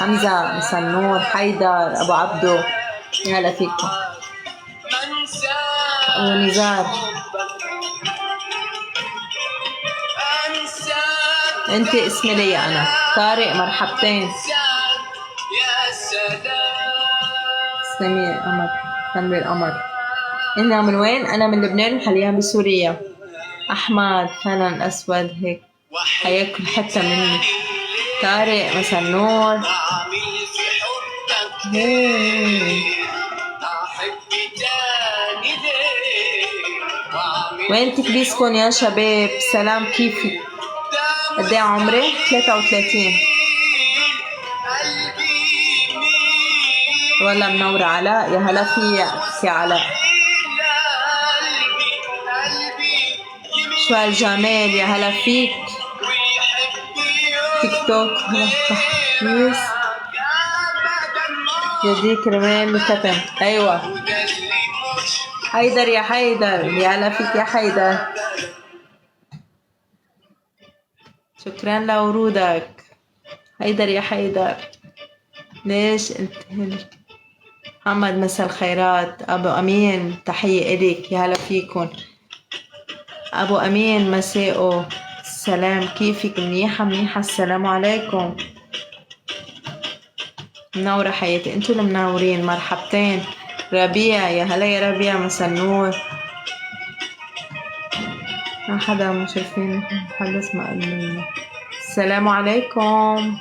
حمزة، مساء النور. حيدر، أبو عبدو، يا هلا فيكم. ونزار، انت اسمي لي انا. طارق، مرحبتين. تسلمي قمر، تنوير القمر. انا من وين؟ انا من لبنان، حاليا بسوريا. احمد، هلا. اسود هيك حياكل حتى مني. طارق، مساء النور. وين تكبيسكن يا شباب؟ سلام، كيفك؟ قد ايه عمري؟ 33. والله منورة. علاء، يا هلا فيك يا علاء. شو هالجمال، يا هلا فيك. تيك توك، هلا تحميس يديك رمال وكتم. ايوه حيدر، يا حيدر، يا هلا فيك يا حيدر. شكرا لورودك حيدر، يا حيدر. ليش انت هنا؟ محمد، مساء الخيرات. ابو امين، تحية الك، يا هلا فيكن. ابو امين، مساءه السلام، كيفك؟ منيحة منيحة، السلام عليكم. منورة حياتي، انتوا اللي منورين. مرحبتين. ربيع، يا هلا يا ربيع، مساء النور. ما حدا مشرفين، حدا اسمه السلام عليكم.